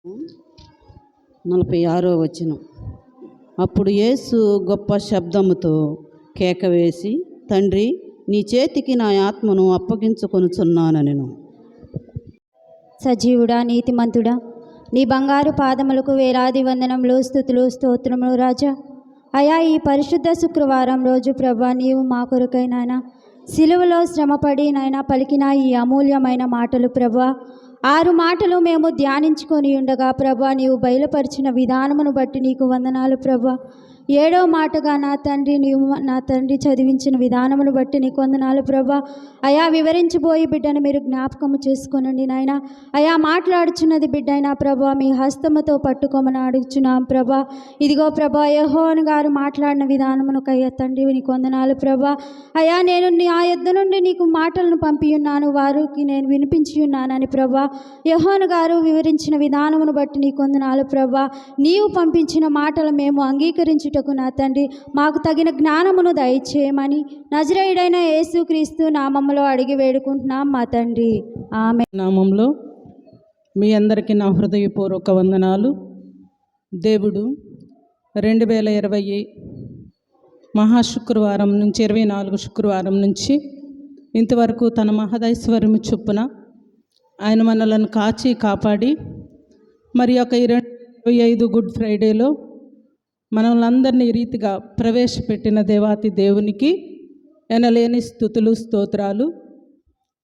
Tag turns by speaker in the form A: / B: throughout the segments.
A: 46వ వచనం. అప్పుడు యేసు గొప్ప శబ్దముతో కేక వేసి, తండ్రి, నీ చేతికి నా ఆత్మను అప్పగించుకొనుచున్నానెను.
B: సజీవుడా, నీతిమంతుడా, నీ బంగారు పాదములకు వేలాది వందనములు, స్తుతులు, స్తోత్రములు రాజా. అయా, ఈ పరిశుద్ధ శుక్రవారం రోజు ప్రభా, నీవు మా కొరకై నాయనా సిలువలో శ్రమపడి నాయనా పలికిన ఈ అమూల్యమైన మాటలు ప్రభా, 6 మాటలు మేము ధ్యానించుకొని ఉండగా ప్రభా, నీవు బయలుపరిచిన విధానమును బట్టి నీకు వందనాలు ప్రభా. 7వ మాటగా నా తండ్రి చదివించిన విధానమును బట్టి నీకు వందనాలు ప్రభా. అయా, వివరించబోయి బిడ్డను మీరు జ్ఞాపకము చేసుకోనండి నాయన. అయా, మాట్లాడుచున్నది బిడ్డ అయినా ప్రభా, మీ హస్తముతో పట్టుకోమని అడుగుచున్నాం ప్రభా. ఇదిగో ప్రభా, యెహోవా గారు మాట్లాడిన విధానమును కయ్య తండ్రి నీకు వందనాలు ప్రభా. అయా, నేను నా యొద్ద నుండి నీకు మాటలను పంపి ఉన్నాను, వారికి నేను వినిపించి ఉన్నానని ప్రభా. యెహోవా గారు వివరించిన విధానమును బట్టి నీకు వందనాలు ప్రభా. నీవు పంపించిన మాటలు మేము అంగీకరించుటకు నా తండ్రి మాకు తగిన జ్ఞానమును దయచేయమని నజరేయుడైన యేసుక్రీస్తు నామములో అడిగి వేడుకుంటున్నాం మా తండ్రి, ఆమేన్.
C: నామంలో మీ అందరికీ నా హృదయపూర్వక వందనాలు. దేవుడు 2020 మహాశుక్రవారం నుంచి 24 శుక్రవారం నుంచి ఇంతవరకు తన మహదైశ్వర్యము చొప్పున ఆయన మనలను కాచి కాపాడి మరి ఒక 25 గుడ్ ఫ్రైడేలో మనల్ని ఈ రీతిగా ప్రవేశపెట్టిన దేవాతి దేవునికి ఎనలేని స్తుతులు, స్తోత్రాలు.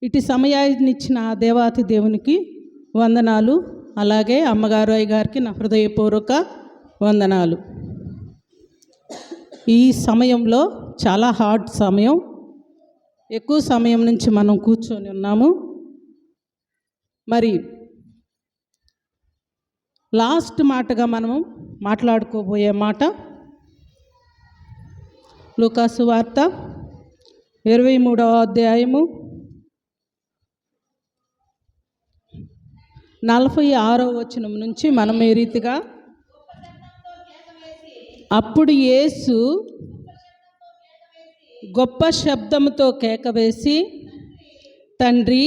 C: ఇటు సమయాన్ని ఇచ్చిన ఆ దేవాతి దేవునికి వందనాలు. అలాగే అమ్మగారు, అయ్యగారికి నా హృదయపూర్వక వందనాలు. ఈ సమయంలో చాలా హార్డ్ సమయం, ఎక్కువ సమయం నుంచి మనం కూర్చొని ఉన్నాము. మరి లాస్ట్ మాటగా మనము మాట్లాడుకోబోయే మాట లూకాసు వార్త 23వ అధ్యాయము 46వ వచనం నుంచి మనం ఈ రీతిగా, అప్పుడు యేసు గొప్ప శబ్దముతో కేకవేసి, తండ్రి,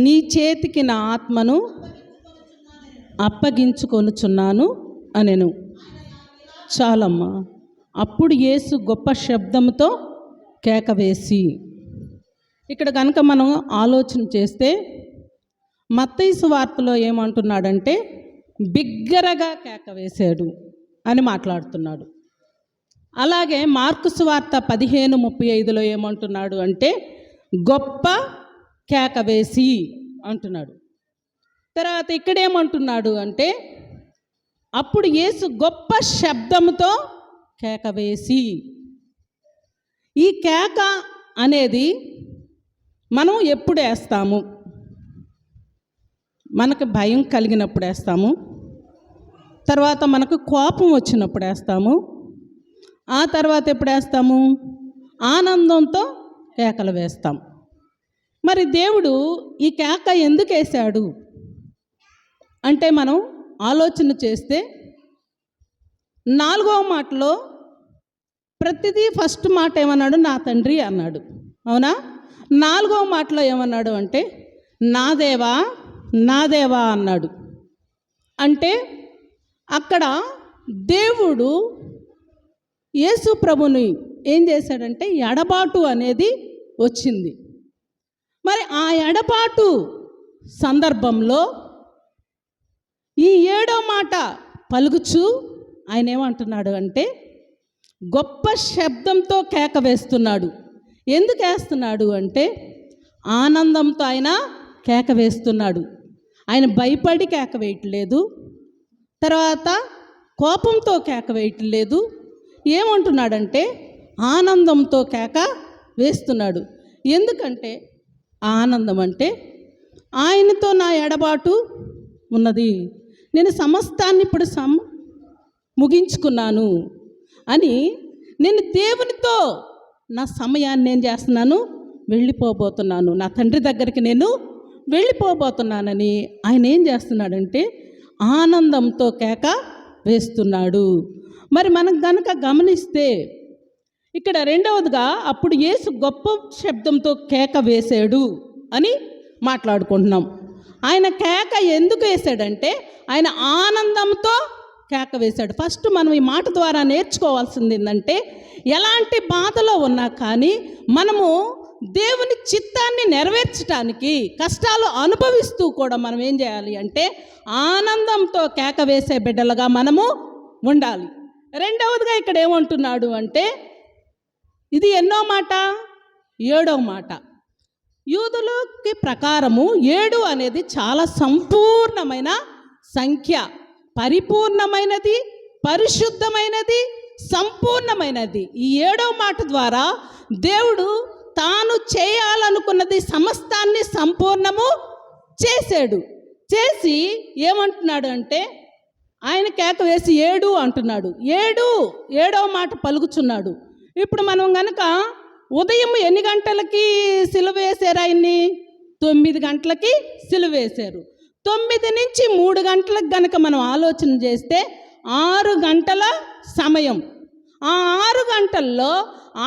C: నీ చేతికి నా ఆత్మను అప్పగించుకొనుచున్నాను అనెను. చాలమ్మా. అప్పుడు యేసు గొప్ప శబ్దంతో కేకవేసి. ఇక్కడ కనుక మనం ఆలోచన చేస్తే మత్తయి సువార్తలో ఏమంటున్నాడంటే బిగ్గరగా కేకవేశాడు అని మాట్లాడుతున్నాడు. అలాగే మార్కు సువార్త 15:35లో ఏమంటున్నాడు అంటే గొప్ప కేకవేసి అంటున్నాడు. తర్వాత ఇక్కడేమంటున్నాడు అంటే అప్పుడు యేసు గొప్ప శబ్దంతో కేకవేసి. ఈ కేక అనేది మనం ఎప్పుడు వేస్తాము? మనకు భయం కలిగినప్పుడు వేస్తాము, తర్వాత మనకు కోపం వచ్చినప్పుడు వేస్తాము, ఆ తర్వాత ఎప్పుడు వేస్తాము? ఆనందంతో కేకలు వేస్తాం. మరి దేవుడు ఈ కేక ఎందుకు వేశాడు అంటే మనం ఆలోచన చేస్తే 4వ మాటలో ప్రతిదీ ఫస్ట్ మాట ఏమన్నాడు? నా తండ్రి అన్నాడు, అవునా? 4వ మాటలో ఏమన్నాడు అంటే నా దేవా, నా దేవా అన్నాడు. అంటే అక్కడ దేవుడు యేసు ప్రభుని ఏం చేశాడంటే ఎడబాటు అనేది వచ్చింది. మరి ఆ ఎడబాటు సందర్భంలో ఈ 7వ మాట పలుకుచు ఆయన ఏమంటున్నాడు అంటే గొప్ప శబ్దంతో కేక వేస్తున్నాడు. ఎందుకు వేస్తున్నాడు అంటే ఆనందంతో ఆయన కేక వేస్తున్నాడు. ఆయన భయపడి కేక వేయట్లేదు, తర్వాత కోపంతో కేక వేయట్లేదు. ఏమంటున్నాడంటే ఆనందంతో కేక వేస్తున్నాడు. ఎందుకంటే ఆనందం అంటే ఆయనతో నా ఎడబాటు ఉన్నది, నేను సమస్తాన్ని ఇప్పుడు ముగించుకున్నాను అని, నేను దేవునితో నా సమయాన్ని ఏం చేస్తున్నాను? వెళ్ళిపోబోతున్నాను, నా తండ్రి దగ్గరికి నేను వెళ్ళిపోబోతున్నానని ఆయన ఏం చేస్తున్నాడంటే ఆనందంతో కేక వేస్తున్నాడు. మరి మనం కనుక గమనిస్తే ఇక్కడ రెండవదిగా అప్పుడు యేసు గొప్ప శబ్దంతో కేక వేశాడు అని మాట్లాడుకుంటున్నాం. ఆయన కేక ఎందుకు వేశాడంటే ఆయన ఆనందంతో కేక వేశాడు. ఫస్ట్ మనం ఈ మాట ద్వారా నేర్చుకోవాల్సింది ఏంటంటే, ఎలాంటి బాధలో ఉన్నా కానీ మనము దేవుని చిత్తాన్ని నెరవేర్చడానికి కష్టాలు అనుభవిస్తూ కూడా మనం ఏం చేయాలి అంటే ఆనందంతో కేక వేసే బిడ్డలుగా మనము ఉండాలి. రెండవదిగా ఇక్కడ ఏమంటున్నాడు అంటే, ఇది ఎన్నో మాట? 7వ మాట. యూదులకి ప్రకారము 7 అనేది చాలా సంపూర్ణమైన సంఖ్య, పరిపూర్ణమైనది, పరిశుద్ధమైనది, సంపూర్ణమైనది. ఈ 7వ మాట ద్వారా దేవుడు తాను చేయాలనుకున్నది సమస్తాన్ని సంపూర్ణము చేశాడు. చేసి ఏమంటున్నాడు అంటే, ఆయన కేక వేసి 7 అంటున్నాడు. 7వ మాట పలుకుచున్నాడు. ఇప్పుడు మనం కనుక ఉదయం ఎన్ని గంటలకి సిలువ వేశారు ఆయన్ని? 9 గంటలకి సిలువ వేశారు. 9 నుంచి 3 గంటలకు గనక మనం ఆలోచన చేస్తే 6 గంటల సమయం. ఆ 6 గంటల్లో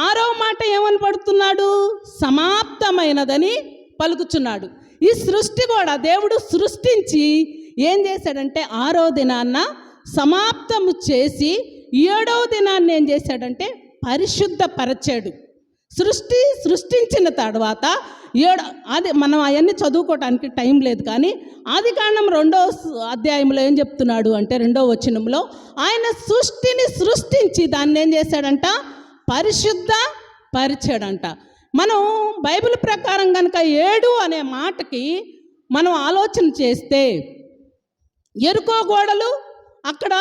C: 6వ మాట ఏమని పడుతున్నాడు? సమాప్తమైనదని పలుకుచున్నాడు. ఈ సృష్టి కూడా దేవుడు సృష్టించి ఏం చేశాడంటే 6వ దినాన్న సమాప్తము చేసి 7వ దినాన్ని ఏం చేశాడంటే పరిశుద్ధపరచాడు. సృష్టించిన తర్వాత అది మనం అవన్నీ చదువుకోవడానికి టైం లేదు, కానీ ఆదికాండం 2వ అధ్యాయంలో ఏం చెప్తున్నాడు అంటే 2వ వచనంలో ఆయన సృష్టిని సృష్టించి దాన్ని ఏం చేశాడంట? పరిశుద్ధ పరిచాడంట. మనం బైబిల్ ప్రకారం కనుక 7 అనే మాటకి మనం ఆలోచన చేస్తే, ఎరుకో గోడలు అక్కడ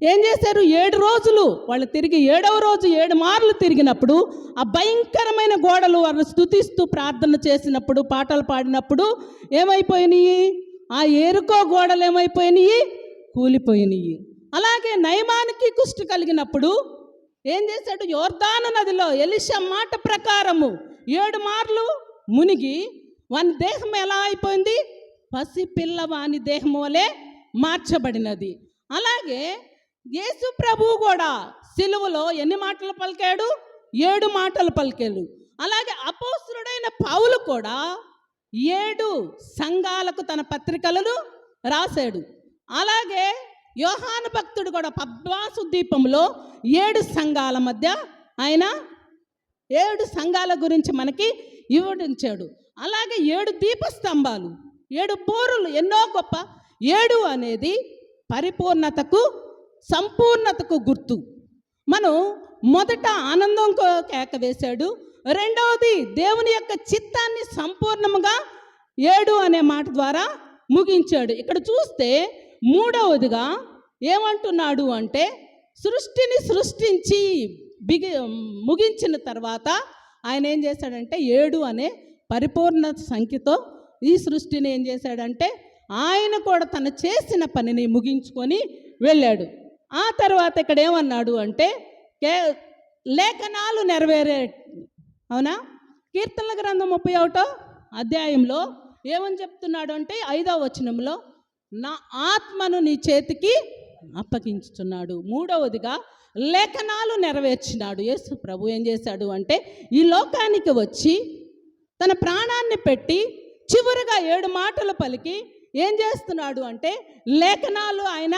C: ఏం చేశారు? 7 రోజులు వాళ్ళు తిరిగి 7వ రోజు 7 మార్లు తిరిగినప్పుడు ఆ భయంకరమైన గోడలు వాళ్ళు స్తుతిస్తూ ప్రార్థన చేసినప్పుడు, పాటలు పాడినప్పుడు ఏమైపోయినాయి? ఆ ఎరుకో గోడలు ఏమైపోయినాయి? కూలిపోయినాయి. అలాగే నయమానికి కుష్టు కలిగినప్పుడు ఏం చేశాడు? యోర్దాను నదిలో ఎలీషా మాట ప్రకారము 7 మార్లు మునిగి వాని దేహం ఎలా అయిపోయింది? పసిపిల్ల వాని దేహం వలె మార్చబడినది. అలాగే యేసు ప్రభువు కూడా సిలువలో ఎన్ని మాటలు పలికాడు? 7 మాటలు పలికాడు. అలాగే అపోస్తలుడైన పౌలు కూడా 7 సంఘాలకు తన పత్రికలను రాశాడు. అలాగే యోహాను భక్తుడు కూడా పద్మాసు ద్వీపంలో 7 సంఘాల మధ్య ఆయన 7 సంఘాల గురించి మనకి వివరించాడు. అలాగే 7 దీపస్తంభాలు, 7 బోరులు, ఎన్నో గొప్ప. 7 అనేది పరిపూర్ణతకు, సంపూర్ణతకు గుర్తు. మనం మొదట ఆనందంతో కేక వేశాడు. రెండవది దేవుని యొక్క చిత్తాన్ని సంపూర్ణముగా 7 అనే మాట ద్వారా ముగించాడు. ఇక్కడ చూస్తే 3వదిగా ఏమంటున్నాడు అంటే, సృష్టిని సృష్టించి ముగించిన తర్వాత ఆయన ఏం చేశాడంటే 7 అనే పరిపూర్ణ సంఖ్యతో ఈ సృష్టిని ఏం చేశాడంటే ఆయన కూడా తను చేసిన పనిని ముగించుకొని వెళ్ళాడు. ఆ తర్వాత ఇక్కడ ఏమన్నాడు అంటే లేఖనాలు నెరవేరే, అవునా? కీర్తనల గ్రంథం 31వ అధ్యాయంలో ఏమని చెప్తున్నాడు అంటే 5వ వచనంలో నా ఆత్మను నీ చేతికి అప్పగించుతున్నాడు. 3వదిగా లేఖనాలు నెరవేర్చినాడు. యేసు ప్రభు ఏం చేశాడు అంటే ఈ లోకానికి వచ్చి తన ప్రాణాన్ని పెట్టి చివరిగా 7 మాటలు పలికి ఏం చేస్తున్నాడు అంటే లేఖనాలు ఆయన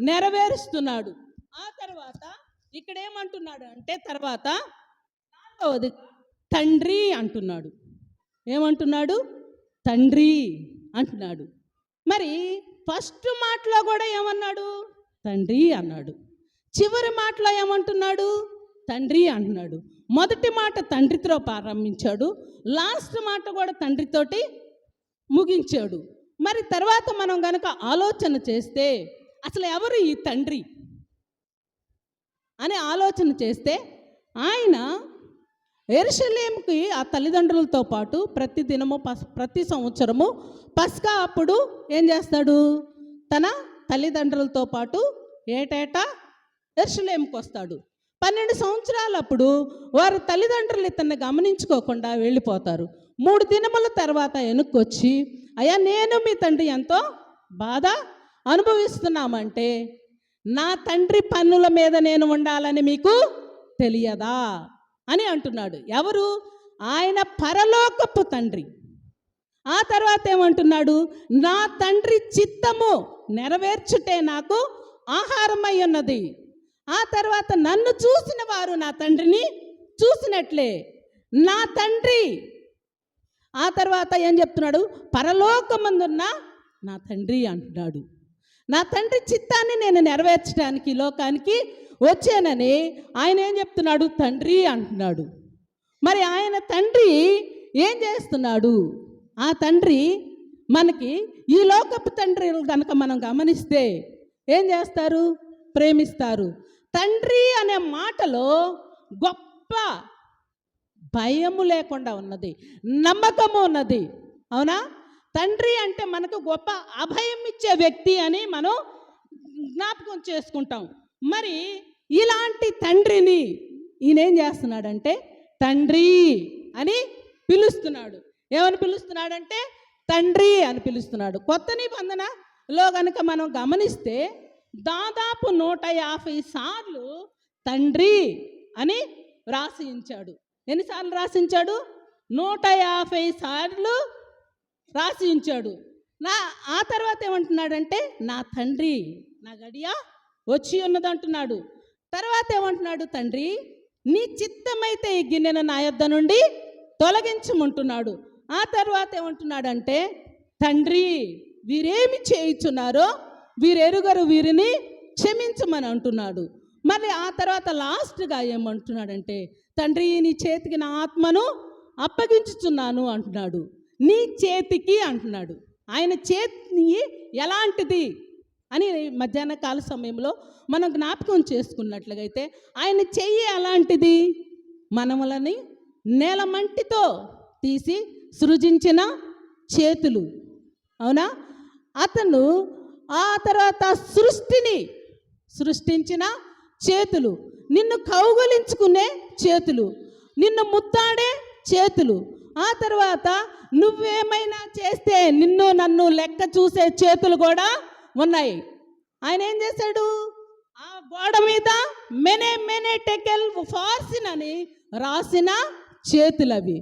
C: నెరవేరుస్తున్నాడు. ఆ తర్వాత ఇక్కడ ఏమంటున్నాడు అంటే తర్వాత 4వది తండ్రి అంటున్నాడు. ఏమంటున్నాడు? తండ్రి అంటున్నాడు. మరి ఫస్ట్ మాటలో కూడా ఏమన్నాడు? తండ్రి అన్నాడు. చివరి మాటలో ఏమంటున్నాడు? తండ్రి అంటున్నాడు. మొదటి మాట తండ్రితో ప్రారంభించాడు, లాస్ట్ మాట కూడా తండ్రితోటి ముగించాడు. మరి తర్వాత మనం గనక ఆలోచన చేస్తే అసలు ఎవరు ఈ తండ్రి అని ఆలోచన చేస్తే, ఆయన యెరూషలేముకి ఆ తల్లిదండ్రులతో పాటు ప్రతి సంవత్సరము పస్కా అప్పుడు ఏం చేస్తాడు? తన తల్లిదండ్రులతో పాటు ఏటేటా యెరూషలేముకి వస్తాడు. 12 సంవత్సరాలప్పుడు వారి తల్లిదండ్రులు ఇతన్ని గమనించుకోకుండా వెళ్ళిపోతారు. 3 దినముల తర్వాత వెనుక్కొచ్చి, అయ్యా నేను మీ తండ్రి ఎంతో బాధ అనుభవిస్తున్నామంటే నా తండ్రి పన్నుల మీద నేను ఉండాలని మీకు తెలియదా అని అంటున్నాడు. ఎవరు? ఆయన పరలోకపు తండ్రి. ఆ తర్వాత ఏమంటున్నాడు, నా తండ్రి చిత్తము నెరవేర్చుటే నాకు ఆహారమై ఉన్నది. ఆ తర్వాత నన్ను చూసిన వారు నా తండ్రిని చూసినట్లే. నా తండ్రి ఆ తర్వాత ఏం చెప్తున్నాడు, పరలోకమందున్న నా తండ్రి అంటున్నాడు. నా తండ్రి చిత్తాన్ని నేను నెరవేర్చడానికి లోకానికి వచ్చానని ఆయన ఏం చెప్తున్నాడు, తండ్రి అంటున్నాడు. మరి ఆయన తండ్రి ఏం చేస్తున్నాడు? ఆ తండ్రి మనకి ఈ లోకపు తండ్రి కనుక మనం గమనిస్తే ఏం చేస్తారు, ప్రేమిస్తారు. తండ్రి అనే మాటలో గొప్ప భయము లేకుండా ఉన్నది, నమ్మకము ఉన్నది. అవునా? తండ్రి అంటే మనకు గొప్ప అభయం ఇచ్చే వ్యక్తి అని మనం జ్ఞాపకం చేసుకుంటాం. మరి ఇలాంటి తండ్రిని ఈయన ఏం చేస్తున్నాడంటే తండ్రి అని పిలుస్తున్నాడు. ఏమని పిలుస్తున్నాడంటే తండ్రి అని పిలుస్తున్నాడు. కొత్త నిబంధనలో కనుక మనం గమనిస్తే దాదాపు 150 సార్లు తండ్రి అని రాసించాడు. ఎన్నిసార్లు రాసించాడు? 150 సార్లు రాసించాడు. ఆ తర్వాత ఏమంటున్నాడంటే నా తండ్రి, నా గడియ వచ్చి ఉన్నది అంటున్నాడు. తర్వాత ఏమంటున్నాడు, తండ్రి నీ చిత్తమైతే ఈ గిన్నెను నా యొద్ద నుండి తొలగించమంటున్నాడు. ఆ తర్వాత ఏమంటున్నాడంటే తండ్రి వీరేమి చేయుచున్నారో వీరెరుగరు, వీరిని క్షమించమని అంటున్నాడు. మళ్ళీ ఆ తర్వాత లాస్ట్గా ఏమంటున్నాడంటే తండ్రి నీ చేతికి నా ఆత్మను అప్పగించుచున్నాను అంటున్నాడు. నీ చేతికి అంటున్నాడు. ఆయన చేతి ఎలాంటిది అని మధ్యాహ్న కాల సమయంలో మనం జ్ఞాపకం చేసుకున్నట్లయితే ఆయన చెయ్యి అలాంటిది, మనములని నేలమంటితో తీసి సృజించిన చేతులు. అవునా? అతను ఆ తర్వాత సృష్టిని సృష్టించిన చేతులు, నిన్ను కౌగలించుకునే చేతులు, నిన్ను ముద్దాడే చేతులు, ఆ తర్వాత నువ్వేమైనా చేస్తే నిన్ను నన్ను లెక్క చూసే చేతులు కూడా ఉన్నాయి. ఆయన ఏం చేశాడు, ఆ గోడ మీద మెనే మెనే టెకెల్ ఫార్సిన్ అని రాసిన చేతులు అవి.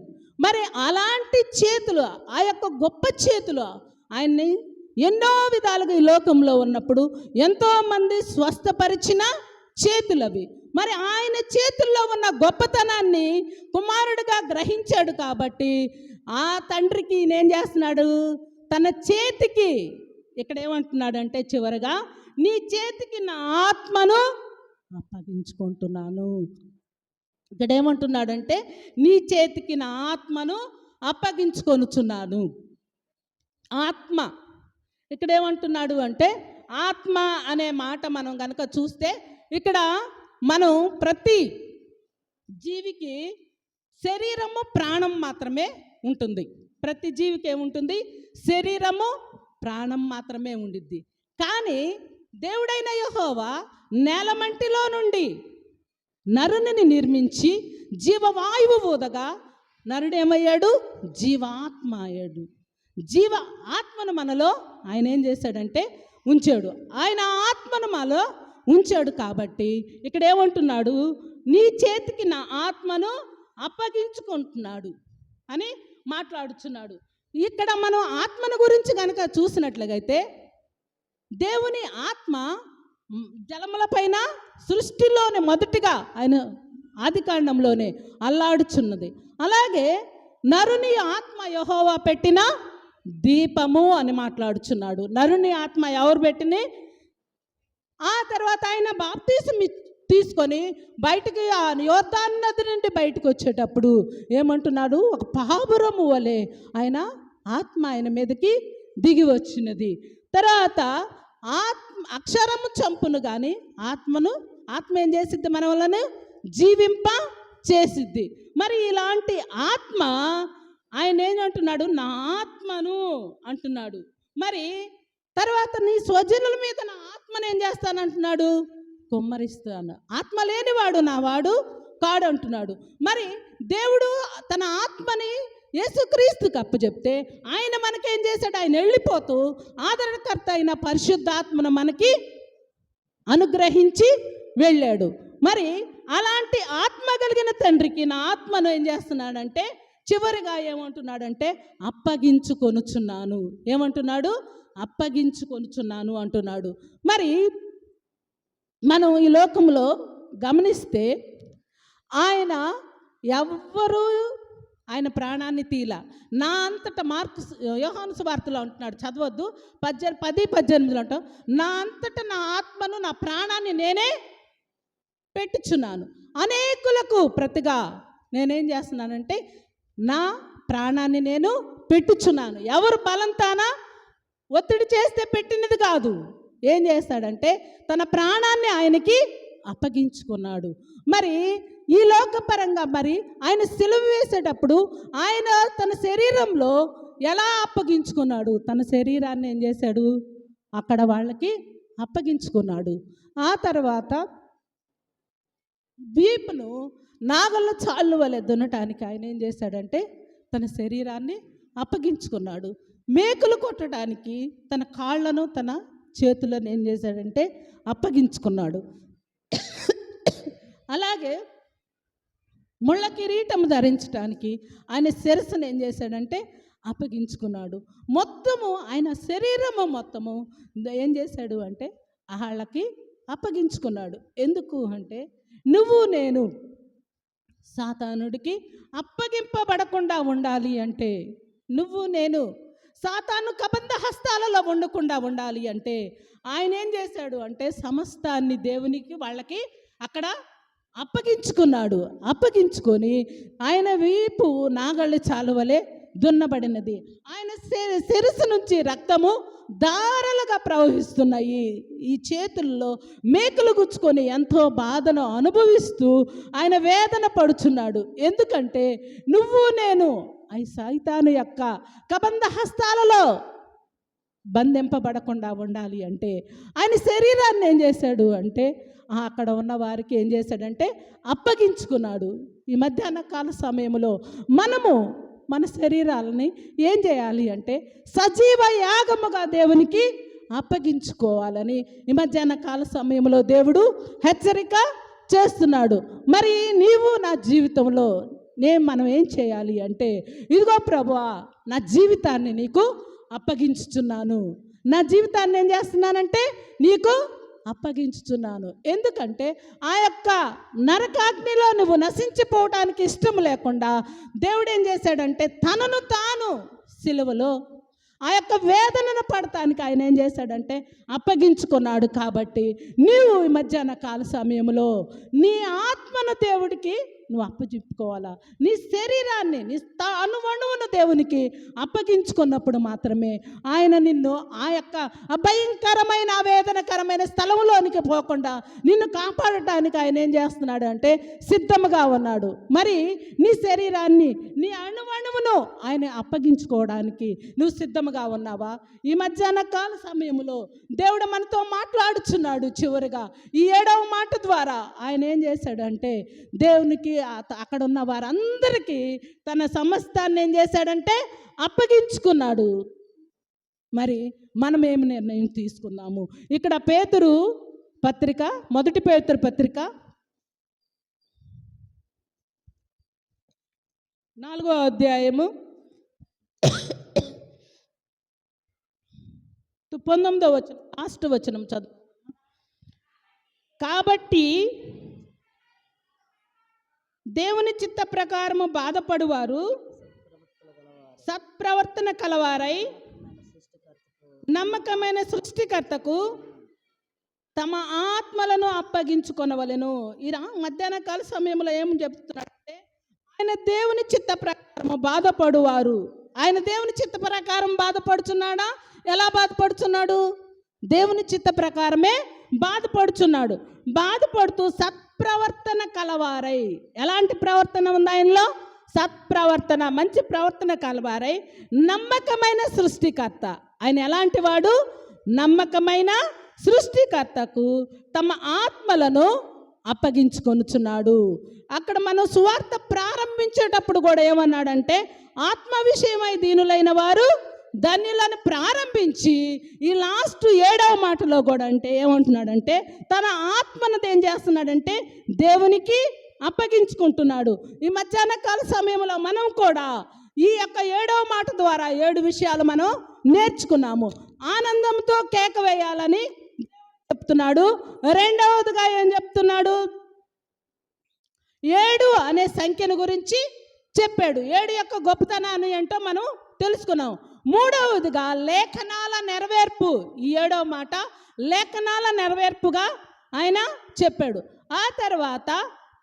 C: మరి అలాంటి చేతులు, ఆ యొక్క గొప్ప చేతులు ఆయన్ని ఎన్నో విధాలుగా ఈ లోకంలో ఉన్నప్పుడు ఎంతోమంది స్వస్థపరిచిన చేతులు అవి. మరి ఆయన చేతుల్లో ఉన్న గొప్పతనాన్ని కుమారుడిగా గ్రహించాడు కాబట్టి ఆ తండ్రికి నేనేం చేస్తున్నాడు, తన చేతికి ఇక్కడ ఏమంటున్నాడంటే చివరగా నీ చేతికి నా ఆత్మను అప్పగించుకుంటున్నాను. ఇక్కడ ఏమంటున్నాడంటే నీ చేతికి నా ఆత్మను అప్పగించుకొనుచున్నాను. ఆత్మ ఇక్కడ ఏమంటున్నాడు అంటే ఆత్మ అనే మాట మనం కనుక చూస్తే ఇక్కడ మనం ప్రతి జీవికి శరీరము ప్రాణం మాత్రమే ఉంటుంది. ప్రతి జీవికి ఏముంటుంది, శరీరము ప్రాణం మాత్రమే ఉండిద్ది. కానీ దేవుడైన యెహోవా నేలమంటిలో నుండి నరుని నిర్మించి జీవవాయువు ఊదగా నరుడేమయ్యాడు, జీవాత్మ అయ్యాడు. జీవ ఆత్మను మనలో ఆయన ఏం చేశాడంటే ఉంచాడు. ఆయన ఆత్మను మనలో ఉంచాడు కాబట్టి ఇక్కడ ఏమంటున్నాడు, నీ చేతికి నా ఆత్మను అప్పగించుకుంటున్నాడు అని మాట్లాడుచున్నాడు. ఇక్కడ మనం ఆత్మను గురించి కనుక చూసినట్లయితే దేవుని ఆత్మ జలముల పైన సృష్టిలోనే మొదటిగా ఆయన ఆదికాండంలోనే అల్లాడుచున్నది. అలాగే నరుని ఆత్మ యెహోవా పెట్టిన దీపము అని మాట్లాడుచున్నాడు. నరుని ఆత్మ ఎవరు పెట్టిన? ఆ తర్వాత ఆయన బాప్తీసం తీసుకొని బయటికి ఆ యోర్దాను నది నుండి బయటకు వచ్చేటప్పుడు ఏమంటున్నాడు, ఒక పావురము వలె ఆయన ఆత్మ ఆయన మీదకి దిగి వచ్చినది. తర్వాత అక్షరము చంపును కానీ ఆత్మ ఏం చేసిద్ది, మన వలన జీవింప చేసిద్ది. మరి ఇలాంటి ఆత్మ ఆయన ఏమంటున్నాడు, నా ఆత్మను అంటున్నాడు. మరి తర్వాత నీ స్వజనుల మీద నా ఆత్మను ఏం చేస్తానంటున్నాడు, కుమ్మరిస్తాను. ఆత్మ లేనివాడు నా వాడు కాడు అంటున్నాడు. మరి దేవుడు తన ఆత్మని యేసుక్రీస్తుకి అప్పచెప్తే ఆయన మనకేం చేశాడు, ఆయన వెళ్ళిపోతూ ఆదరణకర్త అయిన పరిశుద్ధాత్మను మనకి అనుగ్రహించి వెళ్ళాడు. మరి అలాంటి ఆత్మ కలిగిన తండ్రికి నా ఆత్మను ఏం చేస్తున్నాడంటే చివరిగా ఏమంటున్నాడంటే అప్పగించుకొనుచున్నాను. ఏమంటున్నాడు? అప్పగించుకొనుచున్నాను అంటున్నాడు. మరి మనం ఈ లోకంలో గమనిస్తే ఆయన ఎవ్వరూ ఆయన ప్రాణాన్ని తీల. నా అంతటా యోహాను సువార్తలో అంటున్నాడు, చదవద్దు, 10:18 అంటాం, నా అంతటా నా ఆత్మను నా ప్రాణాన్ని నేనే పెట్టుచున్నాను, అనేకులకు ప్రతిగా నేనేం చేస్తున్నానంటే నా ప్రాణాన్ని నేను పెట్టుచున్నాను. ఎవరు బలంతానా ఒత్తిడి చేస్తే పెట్టినది కాదు. ఏం చేస్తాడంటే తన ప్రాణాన్ని ఆయనకి అప్పగించుకున్నాడు. మరి ఈ లోకపరంగా మరి ఆయన సిలువ వేసేటప్పుడు ఆయన తన శరీరంలో ఎలా అప్పగించుకున్నాడు? తన శరీరాన్ని ఏం చేశాడు? అక్కడ వాళ్ళకి అప్పగించుకున్నాడు. ఆ తర్వాత వీపును నాగళ్ళ చాళ్ళు వలె దున్నటానికి ఆయన ఏం చేశాడంటే తన శరీరాన్ని అప్పగించుకున్నాడు. మేకులు కొట్టడానికి తన కాళ్ళను తన చేతులను ఏం చేశాడంటే అప్పగించుకున్నాడు. అలాగే ముళ్ళ కిరీటం ధరించడానికి ఆయన శిరస్సును ఏం చేశాడంటే అప్పగించుకున్నాడు. మొత్తము ఆయన శరీరము మొత్తము ఏం చేశాడు అంటే వాళ్ళకి అప్పగించుకున్నాడు. ఎందుకు అంటే నువ్వు నేను సాతానుడికి అప్పగింపబడకుండా ఉండాలి అంటే, నువ్వు నేను సాతాను కబంధ హస్తాలలో ఉండకుండా ఉండాలి అంటే ఆయన ఏం చేశాడు అంటే సమస్తాన్ని దేవునికి వాళ్ళకి అక్కడ అప్పగించుకున్నాడు. అప్పగించుకొని ఆయన వీపు నాగళ్ళ చాలువలే దున్నబడినది. ఆయన శిరస్సు నుంచి రక్తము ధారలుగా ప్రవహిస్తున్నాయి. ఈ చేతుల్లో మేకులు గుచ్చుకొని ఎంతో బాధను అనుభవిస్తూ ఆయన వేదన పడుచున్నాడు. ఎందుకంటే నువ్వు నేను ఈ సైతాను యొక్క కబంధ హస్తాలలో బంధింపబడకుండా ఉండాలి అంటే ఆయన శరీరాన్ని ఏం చేశాడు అంటే అక్కడ ఉన్న వారికి ఏం చేశాడంటే అప్పగించుకున్నాడు. ఈ మధ్యాహ్న కాల సమయంలో మనము మన శరీరాలని ఏం చేయాలి అంటే సజీవ యాగముగా దేవునికి అప్పగించుకోవాలని ఈ మధ్యాహ్న కాల సమయంలో దేవుడు హెచ్చరిక చేస్తున్నాడు. మరి నీవు నా జీవితంలో మనం ఏం చేయాలి అంటే ఇదిగో ప్రభువా నా జీవితాన్ని నీకు అప్పగించుచున్నాను, నా జీవితాన్ని ఏం చేస్తున్నానంటే నీకు అప్పగించుచున్నాను. ఎందుకంటే ఆ యొక్క నరకాగ్నిలో నువ్వు నశించిపోవడానికి ఇష్టం లేకుండా దేవుడు ఏం చేశాడంటే తనను తాను సిలువలో ఆ యొక్క వేదనను పడటానికి ఆయన ఏం చేశాడంటే అప్పగించుకున్నాడు. కాబట్టి నీవు ఈ మధ్యాహ్న కాల సమయంలో నీ ఆత్మను దేవుడికి నువ్వు అప్పచెప్పుకోవాలా. నీ శరీరాన్ని నీ అణువణువును దేవునికి అప్పగించుకున్నప్పుడు మాత్రమే ఆయన నిన్ను ఆ యొక్క భయంకరమైన ఆవేదనకరమైన స్థలంలోనికి పోకుండా నిన్ను కాపాడటానికి ఆయన ఏం చేస్తున్నాడు అంటే సిద్ధముగా ఉన్నాడు. మరి నీ శరీరాన్ని నీ అణువణువును ఆయన అప్పగించుకోవడానికి నువ్వు సిద్ధముగా ఉన్నావా? ఈ మధ్యాహ్న కాల సమయంలో దేవుడు మనతో మాట్లాడుచున్నాడు. చివరిగా ఈ 7వ మాట ద్వారా ఆయన ఏం చేశాడంటే దేవునికి అక్కడ ఉన్న వారందరికీ తన సమస్తాన్ని ఏం చేశాడంటే అప్పగించుకున్నాడు. మరి మనం ఏమి నిర్ణయం తీసుకున్నాము? ఇక్కడ పేతురు పత్రిక, 1 పేతురు పత్రిక 4వ అధ్యాయము 19వ వచనం, లాస్ట్ వచనం చదువు. కాబట్టి దేవుని చిత్త ప్రకారము బాధపడువారు సత్ప్రవర్తన కలవారై నమ్మకమైన సృష్టికర్తకు తమ ఆత్మలను అప్పగించుకొనవలెను. ఈ మధ్యాహ్న కాల సమయంలో ఏం చెప్తున్నాడంటే ఆయన దేవుని చిత్త ప్రకారము బాధపడువారు. ఆయన దేవుని చిత్త ప్రకారం బాధపడుచున్నాడా? ఎలా బాధపడుచున్నాడు? దేవుని చిత్త ప్రకారమే బాధపడుచున్నాడు. బాధపడుతూ సత్ప్రవర్తన కలవారై, ఎలాంటి ప్రవర్తన ఉంది ఆయనలో? సత్ప్రవర్తన, మంచి ప్రవర్తన కలవారై నమ్మకమైన సృష్టికర్త. ఆయన ఎలాంటి వాడు? నమ్మకమైన సృష్టికర్తకు తమ ఆత్మలను అప్పగించుకొనుచున్నాడు. అక్కడ మనం సువార్త ప్రారంభించేటప్పుడు కూడా ఏమన్నాడంటే ఆత్మ విషయమై దీనులైన వారు ధన్యులను ప్రారంభించి ఈ లాస్ట్ 7వ మాటలో కూడా అంటే ఏమంటున్నాడంటే తన ఆత్మను ఏం చేస్తున్నాడంటే దేవునికి అప్పగించుకుంటున్నాడు. ఈ మధ్యాహ్న కాల సమయంలో మనం కూడా ఈ యొక్క 7వ మాట ద్వారా 7 విషయాలు మనం నేర్చుకున్నాము. ఆనందంతో కేక వేయాలని చెప్తున్నాడు. రెండవదిగా ఏం చెప్తున్నాడు? 7 అనే సంఖ్యను గురించి చెప్పాడు. 7 యొక్క గొప్పతనాన్ని ఏంటో మనం తెలుసుకున్నాం. మూడవదిగా లేఖనాల నెరవేర్పు. ఈ 7వ మాట లేఖనాల నెరవేర్పుగా ఆయన చెప్పాడు. ఆ తర్వాత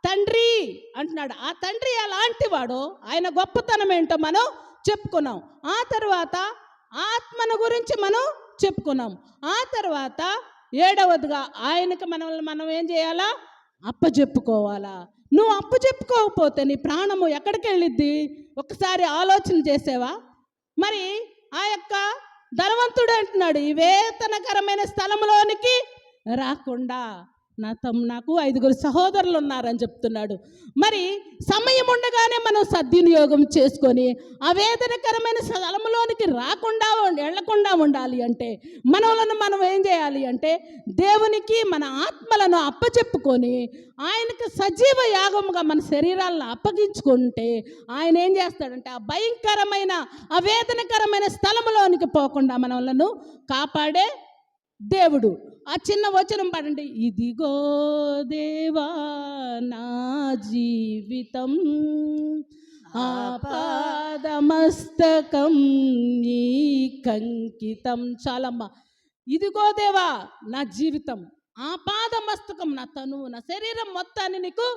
C: తండ్రి అంటున్నాడు. ఆ తండ్రి ఎలాంటి వాడో, ఆయన గొప్పతనం ఏంటో మనం చెప్పుకున్నాం. ఆ తర్వాత ఆత్మను గురించి మనం చెప్పుకున్నాం. ఆ తర్వాత 7వదిగా ఆయనకి మనం ఏం చేయాలా? అప్పచెప్పుకోవాలా. నువ్వు అప్పచెప్పుకోకపోతే నీ ప్రాణము ఎక్కడికి వెళ్ళిద్ది? ఒకసారి ఆలోచన చేసేవా? మరి ఆ యొక్క ధనవంతుడు అంటున్నాడు, ఈ వేతనకరమైన స్థలంలోనికి రాకుండా నాకు 5 సహోదరులు ఉన్నారని చెప్తున్నాడు. మరి సమయం ఉండగానే మనం సద్వినియోగం చేసుకొని ఆ వేదనకరమైన స్థలంలోనికి వెళ్లకుండా ఉండాలి అంటే మనం ఏం చేయాలి అంటే దేవునికి మన ఆత్మలను అప్పచెప్పుకొని ఆయనకు సజీవ యాగముగా మన శరీరాలను అప్పగించుకుంటే ఆయన ఏం చేస్తాడంటే ఆ భయంకరమైన ఆ వేదనకరమైన స్థలంలోనికి పోకుండా మనలను కాపాడే దేవుడు. ఆ చిన్న వచనం పడండి. ఇదిగో దేవా నా జీవితం ఆపాదమస్తకం నీకంకితం. చాలమ్మా. ఇదిగో దేవా నా జీవితం, ఆపాదమస్తకం, నా తనువు, నా శరీరం మొత్తాన్ని నీకు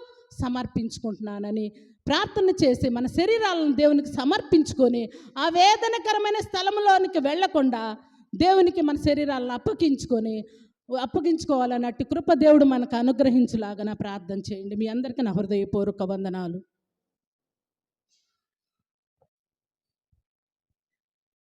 C: సమర్పించుకుంటున్నానని ప్రార్థన చేసి మన శరీరాలను దేవునికి సమర్పించుకొని ఆ వేదనకరమైన స్థలంలోనికి వెళ్లకుండా దేవునికి మన శరీరాలను అప్పగించుకోవాలన్నట్టు కృప దేవుడు మనకు అనుగ్రహించులాగా ప్రార్థన చేయండి. మీ అందరికీ నా హృదయపూర్వక వందనాలు.